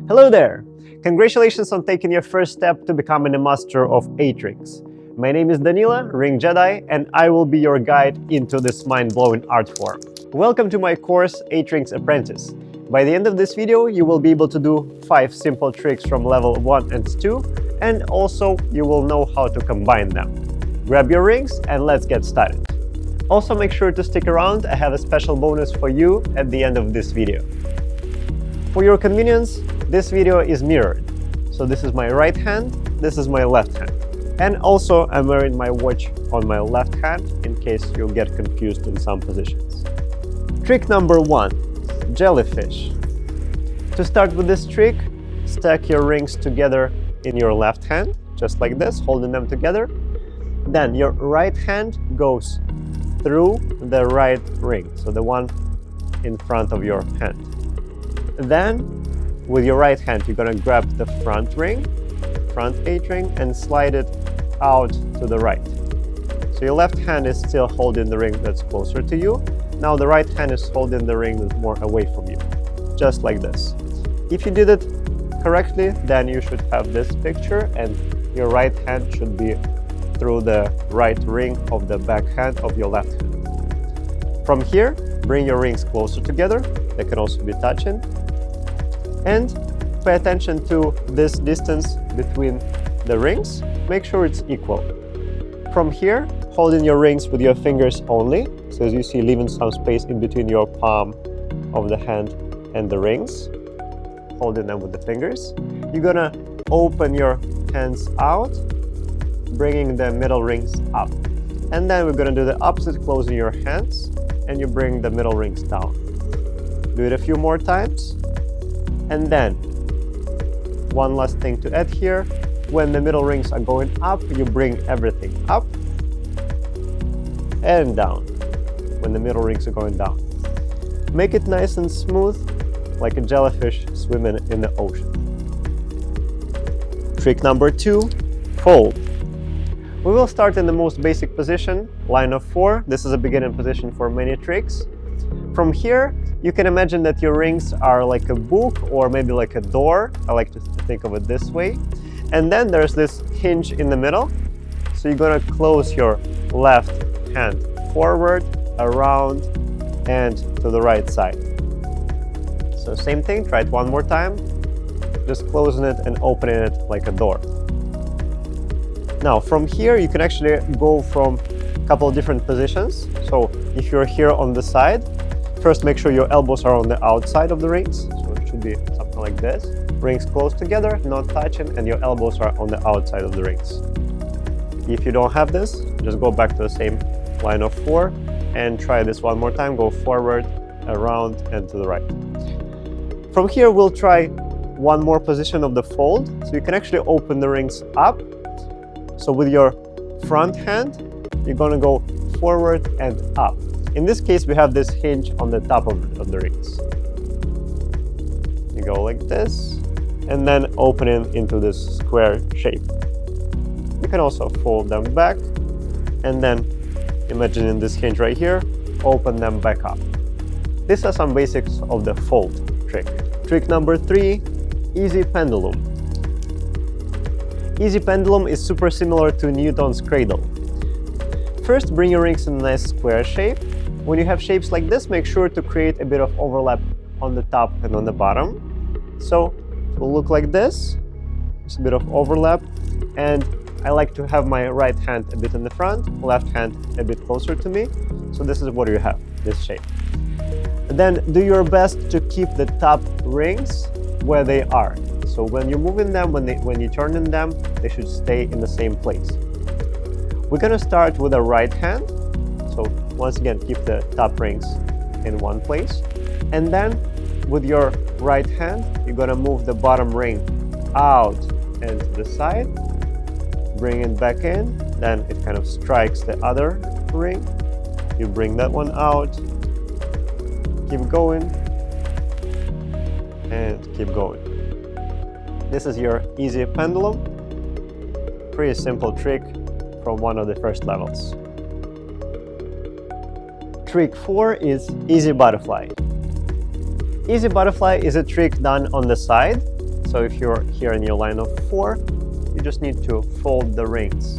Hello there! Congratulations on taking your first step to becoming a master of 8 rings. My name is Danila, Ring Jedi, and I will be your guide into this mind-blowing art form. Welcome to my course 8 Rings Apprentice. By the end of this video, you will be able to do 5 simple tricks from level 1 and 2, and also you will know how to combine them. Grab your rings and let's get started. Also make sure to stick around, I have a special bonus for you at the end of this video. For your convenience, this video is mirrored. So this is my right hand, this is my left hand. And also I'm wearing my watch on my left hand in case you'll get confused in some positions. Trick number 1, jellyfish. To start with this trick, stack your rings together in your left hand, just like this, holding them together. Then your right hand goes through the right ring, so the one in front of your hand. Then, with your right hand, you're gonna grab the front ring, front 8 ring, and slide it out to the right. So your left hand is still holding the ring that's closer to you. Now the right hand is holding the ring that's more away from you, just like this. If you did it correctly, then you should have this picture, and your right hand should be through the right ring of the back hand of your left hand. From here, bring your rings closer together. They can also be touching. And pay attention to this distance between the rings. Make sure it's equal. From here, holding your rings with your fingers only. So as you see, leaving some space in between your palm of the hand and the rings. Holding them with the fingers. You're gonna open your hands out, bringing the middle rings up. And then we're gonna do the opposite, closing your hands, and you bring the middle rings down. Do it a few more times. And then, one last thing to add here, when the middle rings are going up, you bring everything up and down when the middle rings are going down. Make it nice and smooth, like a jellyfish swimming in the ocean. Trick number 2, fold. We will start in the most basic position, line of 4. This is a beginning position for many tricks. From here, you can imagine that your rings are like a book or maybe like a door. I like to think of it this way. And then there's this hinge in the middle. So you're gonna close your left hand forward, around, and to the right side. So same thing, try it one more time. Just closing it and opening it like a door. Now from here, you can actually go from a couple of different positions. So if you're here on the side, first make sure your elbows are on the outside of the rings. So it should be something like this. Rings close together, not touching, and your elbows are on the outside of the rings. If you don't have this, just go back to the same line of 4 and try this one more time. Go forward, around, and to the right. From here, we'll try one more position of the fold. So you can actually open the rings up. So with your front hand, you're gonna go forward and up. In this case, we have this hinge on the top of the rings. You go like this, and then open it into this square shape. You can also fold them back, and then imagining this hinge right here, open them back up. These are some basics of the fold trick. Trick number 3, easy pendulum. Easy pendulum is super similar to Newton's cradle. First, bring your rings in a nice square shape. When you have shapes like this, make sure to create a bit of overlap on the top and on the bottom. So it will look like this. Just a bit of overlap. And I like to have my right hand a bit in the front, left hand a bit closer to me. So this is what you have, this shape. And then do your best to keep the top rings where they are. So when you're moving them, when you're turning them, they should stay in the same place. We're gonna start with the right hand. So once again, keep the top rings in one place. And then with your right hand, you're gonna move the bottom ring out and to the side. Bring it back in. Then it kind of strikes the other ring. You bring that one out. Keep going. And keep going. This is your easy pendulum. Pretty simple trick from one of the first levels. Trick 4 is easy butterfly. Easy butterfly is a trick done on the side. So if you're here in your line of 4, you just need to fold the rings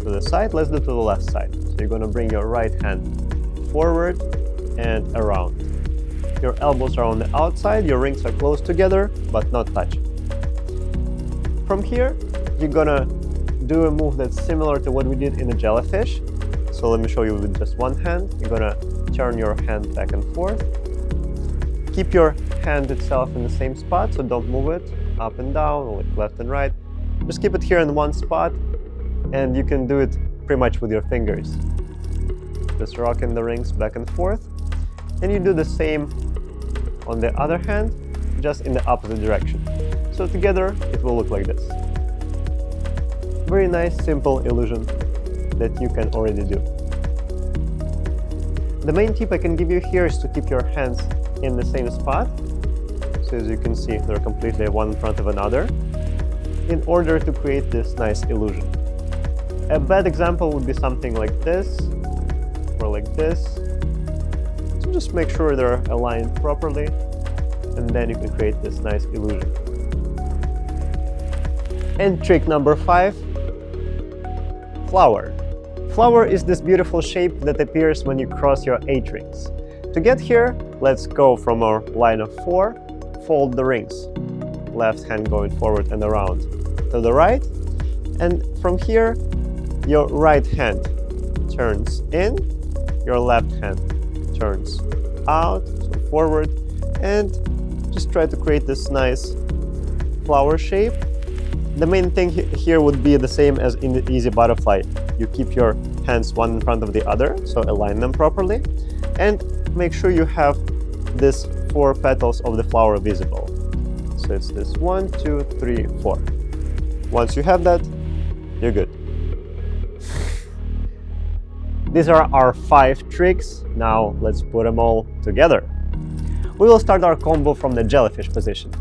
to the side. Let's do to the left side. So you're going to bring your right hand forward and around. Your elbows are on the outside, your rings are close together, but not touching. From here, you're going to do a move that's similar to what we did in the jellyfish. So let me show you with just one hand. You're going to turn your hand back and forth. Keep your hand itself in the same spot, so don't move it up and down, or like left and right. Just keep it here in one spot, and you can do it pretty much with your fingers. Just rocking the rings back and forth. And you do the same on the other hand, just in the opposite direction. So together, it will look like this. Very nice, simple illusion that you can already do. The main tip I can give you here is to keep your hands in the same spot. So as you can see, they're completely one in front of another in order to create this nice illusion. A bad example would be something like this or like this. So just make sure they're aligned properly, and then you can create this nice illusion. And trick number 5, flower. Flower is this beautiful shape that appears when you cross your 8 rings. To get here, let's go from our line of 4, fold the rings. Left hand going forward and around to the right. And from here, your right hand turns in, your left hand turns out, so forward, and just try to create this nice flower shape. The main thing here would be the same as in the easy butterfly. You keep your hands one in front of the other, so align them properly, and make sure you have this 4 petals of the flower visible. So it's this 1, 2, 3, 4. Once you have that, you're good. These are our 5 tricks. Now let's put them all together. We will start our combo from the jellyfish position.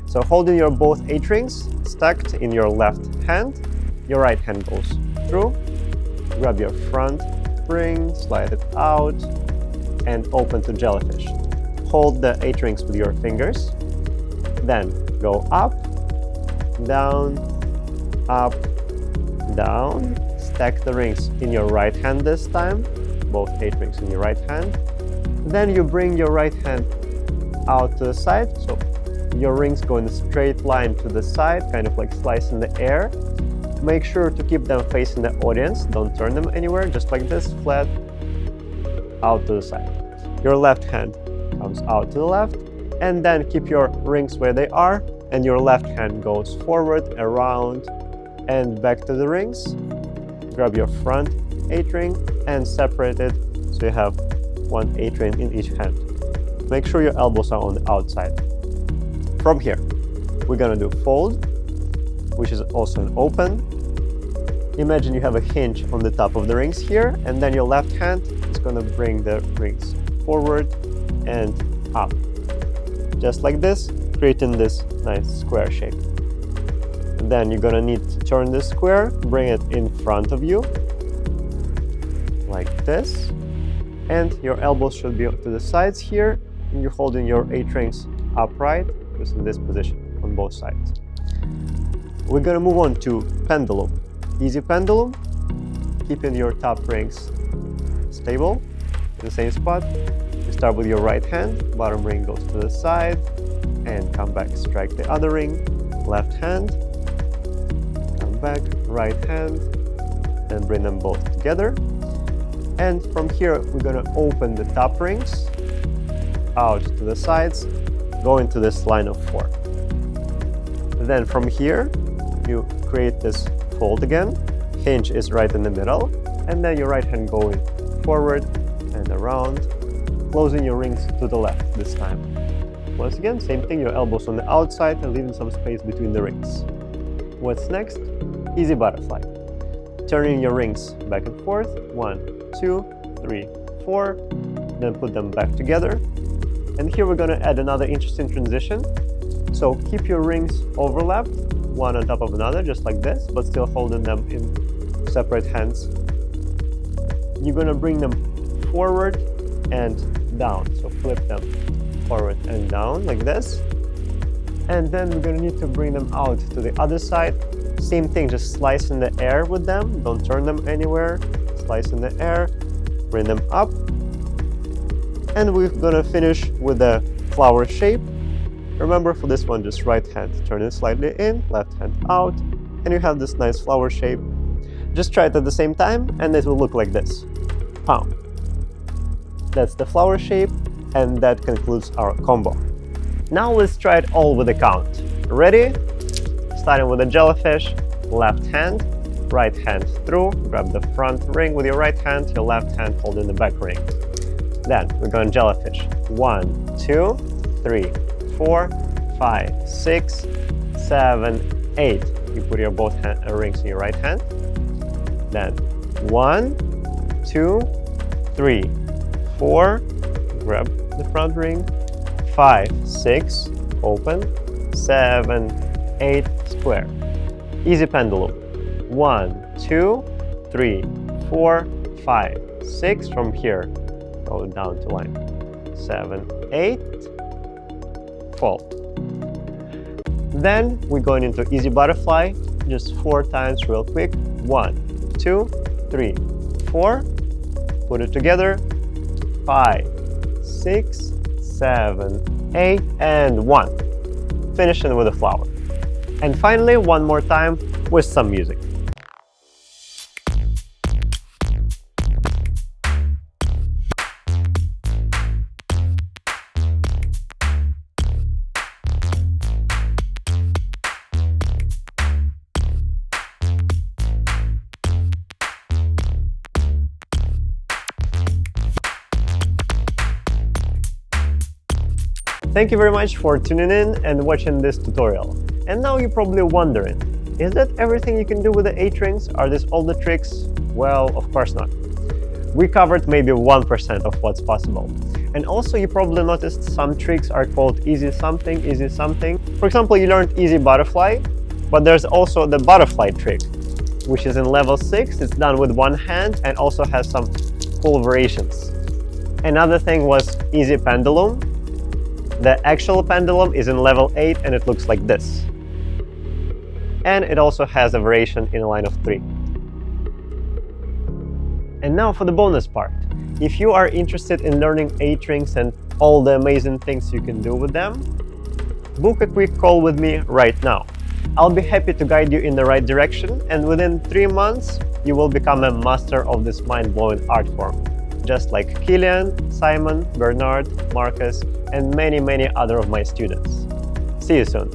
So holding your both 8 rings stacked in your left hand, your right hand goes through, grab your front ring, slide it out, and open to jellyfish. Hold the 8 rings with your fingers, then go up, down, stack the rings in your right hand this time, both 8 rings in your right hand. Then you bring your right hand out to the side, so your rings go in a straight line to the side, kind of like slice in the air. Make sure to keep them facing the audience, don't turn them anywhere, just like this, flat, out to the side. Your left hand comes out to the left, and then keep your rings where they are, and your left hand goes forward, around, and back to the rings. Grab your front 8 ring and separate it so you have 1 8 ring in each hand. Make sure your elbows are on the outside. From here, we're gonna do fold, which is also an open. Imagine you have a hinge on the top of the rings here, and then your left hand is gonna bring the rings forward and up. Just like this, creating this nice square shape. And then you're gonna need to turn this square, bring it in front of you, like this. And your elbows should be to the sides here, and you're holding your 8 rings upright, just in this position on both sides. We're gonna move on to pendulum. Easy pendulum, keeping your top rings stable in the same spot. You start with your right hand, bottom ring goes to the side, and come back, strike the other ring, left hand, come back, right hand, and bring them both together. And from here, we're gonna open the top rings out to the sides, go into this line of 4. Then from here, you create this fold again, hinge is right in the middle, and then your right hand going forward and around, closing your rings to the left this time. Once again, same thing, your elbows on the outside and leaving some space between the rings. What's next? Easy butterfly. Turning your rings back and forth, 1, 2, 3, 4, then put them back together. And here we're gonna add another interesting transition. So keep your rings overlapped, one on top of another, just like this, but still holding them in separate hands. You're gonna bring them forward and down, so flip them forward and down like this. And then we're gonna need to bring them out to the other side. Same thing, just slice in the air with them. Don't turn them anywhere. Slice in the air, bring them up. And we're gonna finish with the flower shape. Remember, for this one, just right hand, turn it slightly in, left hand out, and you have this nice flower shape. Just try it at the same time, and it will look like this. Pound. That's the flower shape, and that concludes our combo. Now let's try it all with a count. Ready? Starting with the jellyfish, left hand, right hand through, grab the front ring with your right hand, your left hand holding the back ring. Then we're going jellyfish. 1, 2, 3, 4, 5, 6, 7, 8. You put your both rings in your right hand. Then 1, 2, 3, 4, grab the front ring, 5, 6, open, 7, 8, square. Easy pendulum. 1, 2, 3, 4, 5, 6 from here. Go down to line. 7, 8, fold. Then we're going into easy butterfly, just 4 times real quick. 1, 2, 3, 4. Put it together. 5, 6, 7, 8, and 1. Finishing with a flower. And finally, one more time with some music. Thank you very much for tuning in and watching this tutorial. And now you're probably wondering, is that everything you can do with the 8 rings? Are these all the tricks? Well, of course not. We covered maybe 1% of what's possible. And also you probably noticed some tricks are called easy something, easy something. For example, you learned easy butterfly, but there's also the butterfly trick, which is in level 6. It's done with one hand and also has some cool variations. Another thing was easy pendulum. The actual pendulum is in level 8 and it looks like this. And it also has a variation in a line of 3. And now for the bonus part. If you are interested in learning 8 rings and all the amazing things you can do with them, book a quick call with me right now. I'll be happy to guide you in the right direction, and within 3 months, you will become a master of this mind-blowing art form, just like Killian, Simon, Bernard, Marcus, and many, many other of my students. See you soon!